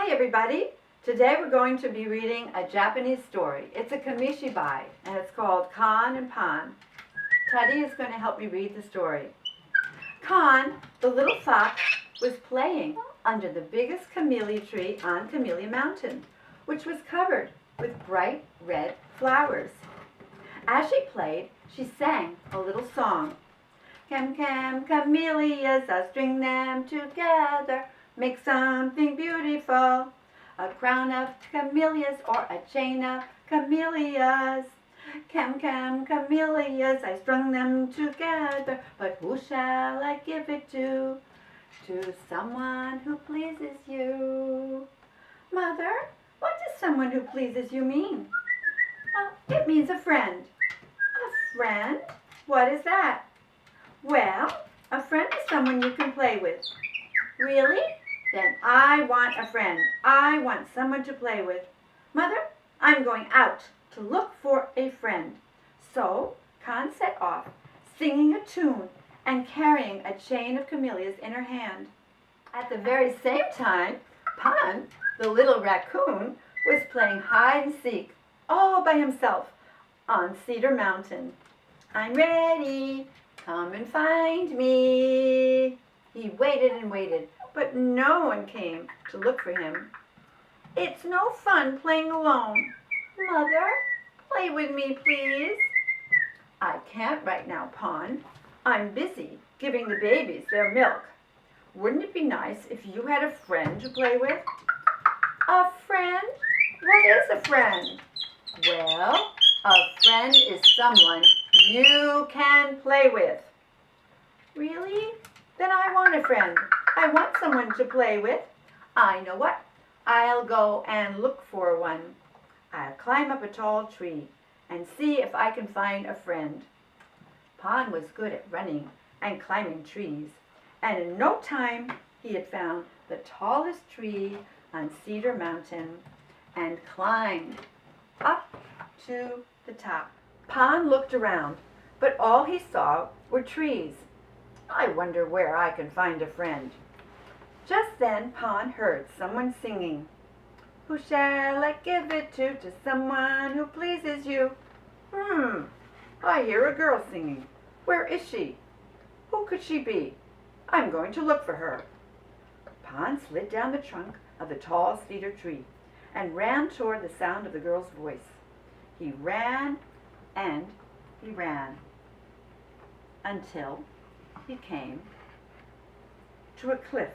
Hi everybody! Today we're going to be reading a Japanese story. It's a Kamishibai and it's called Kon and Pon. Teddy is going to help me read the story. Kon, the little fox, was playing under the biggest camellia tree on Camellia Mountain, which was covered with bright red flowers. As she played, she sang a little song. Cam, cam, camellias, I'll string them together, make something beautiful. A crown of camellias or a chain of camellias. Cam, cam, camellias, I strung them together, but who shall I give it to? To someone who pleases you. Mother, what does someone who pleases you mean? Well, it means a friend. A friend? What is that? Well, a friend is someone you can play with. Really? Then I want a friend. I want someone to play with. Mother, I'm going out to look for a friend. So, Kon set off, singing a tune and carrying a chain of camellias in her hand. At the very same time, Pon, the little raccoon, was playing hide and seek all by himself on Cedar Mountain. I'm ready. Come and find me. He waited and waited, but no one came to look for him. It's no fun playing alone. Mother, play with me, please. I can't right now, Pon. I'm busy giving the babies their milk. Wouldn't it be nice if you had a friend to play with? A friend? What is a friend? Well, a friend is someone you can play with. Really? Then I want a friend. I want someone to play with. I know what. I'll go and look for one. I'll climb up a tall tree and see if I can find a friend. Pon was good at running and climbing trees, and in no time he had found the tallest tree on Cedar Mountain and climbed up to the top. Pon looked around, but all he saw were trees. I wonder where I can find a friend. Just then Pon heard someone singing. Who shall I give it to someone who pleases you? I hear a girl singing. Where is she? Who could she be? I'm going to look for her. Pon slid down the trunk of the tall cedar tree and ran toward the sound of the girl's voice. He ran and he ran until he came to a cliff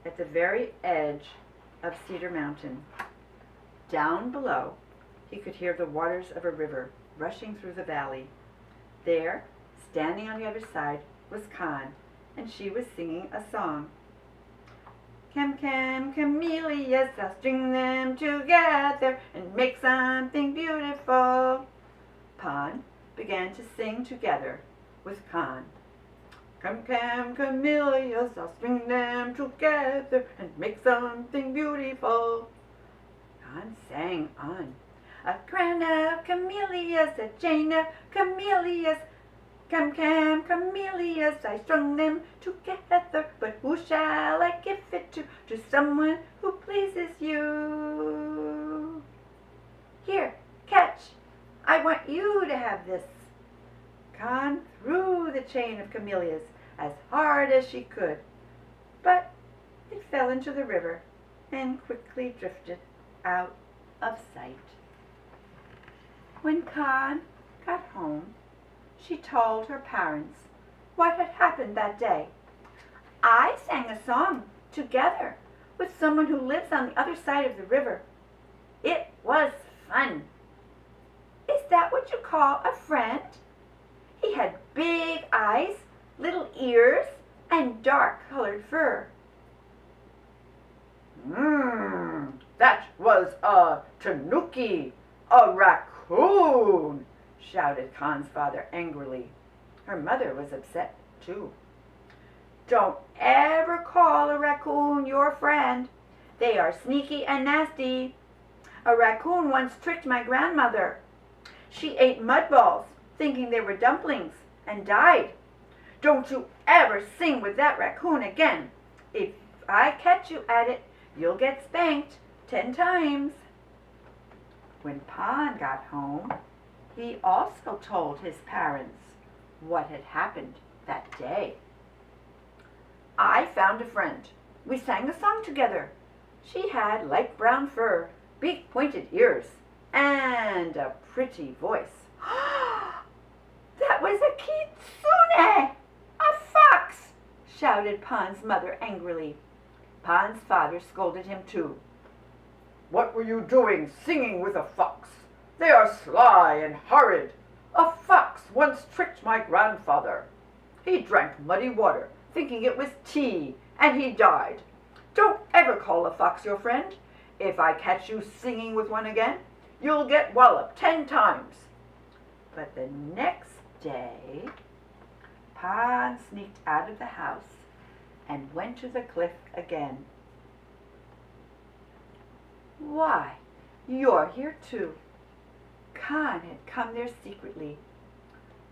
at the very edge of Cedar Mountain. Down below, he could hear the waters of a river rushing through the valley. There, standing on the other side, was Kon, and she was singing a song. Cam, cam, camellias, I'll string them together and make something beautiful. Pon began to sing together with Kon. Cam, cam, camellias, I'll string them together and make something beautiful. Kon sang on. A crown of camellias, a chain of camellias. Cam, cam, camellias, I strung them together, but who shall I give it to? To someone who pleases you. Here, catch. I want you to have this. Kon threw the chain of camellias as hard as she could, but it fell into the river and quickly drifted out of sight. When Kon got home, she told her parents what had happened that day. I sang a song together with someone who lives on the other side of the river. It was fun. Is that what you call a friend? He had big eyes, little ears, and dark-colored fur. That was a tanuki, a raccoon, shouted Kon's father angrily. Her mother was upset too. Don't ever call a raccoon your friend. They are sneaky and nasty. A raccoon once tricked my grandmother. She ate mud balls, thinking they were dumplings, and died. Don't you ever sing with that raccoon again. If I catch you at it, you'll get spanked 10 times. When Pon got home, he also told his parents what had happened that day. I found a friend. We sang a song together. She had light brown fur, big pointed ears, and a pretty voice. That was a kitsune! A fox! Shouted Pon's mother angrily. Pon's father scolded him too. What were you doing singing with a fox? They are sly and horrid. A fox once tricked my grandfather. He drank muddy water, thinking it was tea, and he died. Don't ever call a fox your friend. If I catch you singing with one again, you'll get walloped 10 times. But the next day, Pon sneaked out of the house and went to the cliff again. Why, you're here too. Kon had come there secretly.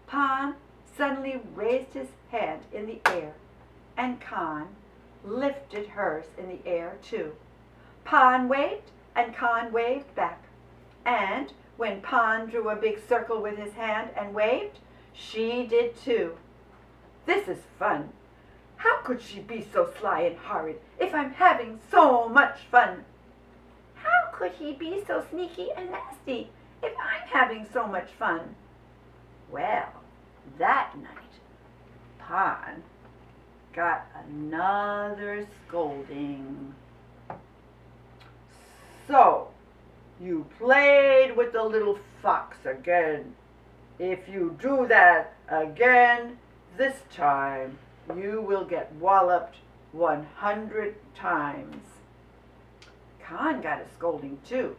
Pon suddenly raised his hand in the air, and Kon lifted hers in the air too. Pon waved, and Kon waved back. And when Pon drew a big circle with his hand and waved, she did too. This is fun. How could she be so sly and horrid if I'm having so much fun? How could he be so sneaky and nasty if I'm having so much fun? Well, that night, Pon got another scolding. So, you played with the little fox again. If you do that again, this time you will get walloped 100 times. Kon got a scolding too.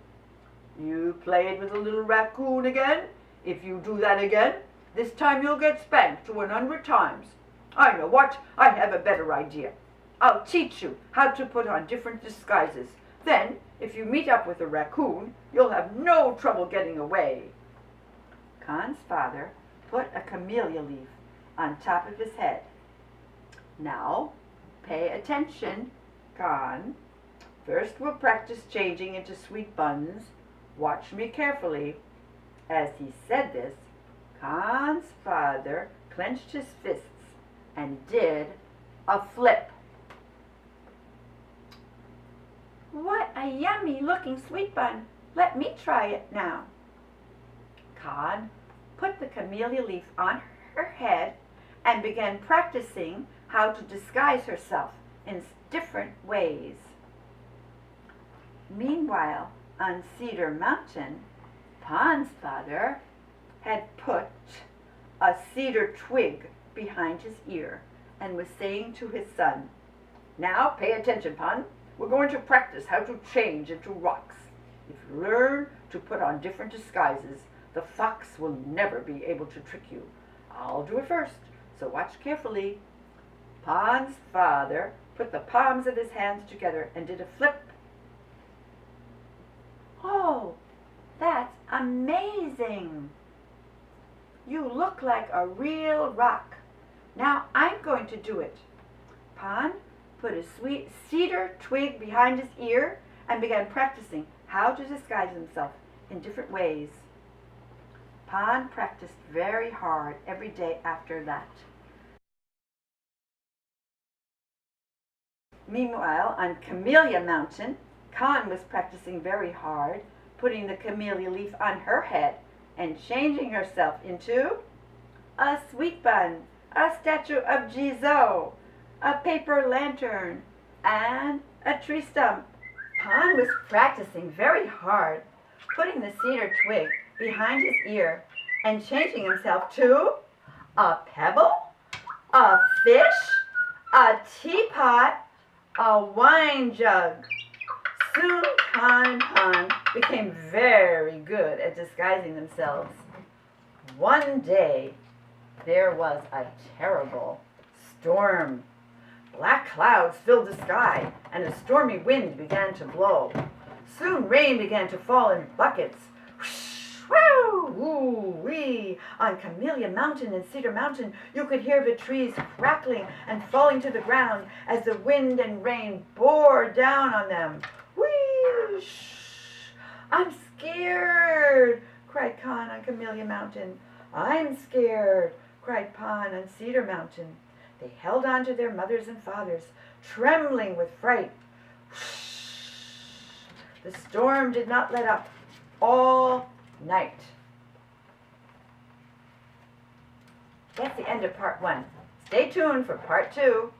You played with a little raccoon again. If you do that again, this time you'll get spanked 100 times. I know what, I have a better idea. I'll teach you how to put on different disguises. Then, if you meet up with a raccoon, you'll have no trouble getting away. Kon's father put a camellia leaf on top of his head. Now, pay attention, Kon. First we'll practice changing into sweet buns. Watch me carefully. As he said this, Kon's father clenched his fists and did a flip. What a yummy looking sweet bun. Let me try it now. Kon put the camellia leaf on her head and began practicing how to disguise herself in different ways. Meanwhile, on Cedar Mountain, Pon's father had put a cedar twig behind his ear and was saying to his son, "Now pay attention, Pon. We're going to practice how to change into rocks. If you learn to put on different disguises, the fox will never be able to trick you. I'll do it first, so watch carefully." Pon's father put the palms of his hands together and did a flip. Oh, that's amazing! You look like a real rock. Now I'm going to do it. Pon put a sweet cedar twig behind his ear and began practicing how to disguise himself in different ways. Pon practiced very hard every day after that. Meanwhile, on Camellia Mountain, Kon was practicing very hard, putting the camellia leaf on her head and changing herself into a sweet bun, a statue of Jizo, a paper lantern, and a tree stump. Pon was practicing very hard, putting the cedar twig behind his ear and changing himself to a pebble, a fish, a teapot, a wine jug. Soon Kon and Pon became very good at disguising themselves. One day, there was a terrible storm. Black clouds filled the sky, and a stormy wind began to blow. Soon rain began to fall in buckets. Whoosh, woo, woo-wee. On Camellia Mountain and Cedar Mountain, you could hear the trees crackling and falling to the ground as the wind and rain bore down on them. Whee, Shh! I'm scared, cried Kon on Camellia Mountain. I'm scared, cried Pon on Cedar Mountain. They held on to their mothers and fathers, trembling with fright. The storm did not let up all night. That's the end of part 1. Stay tuned for part 2.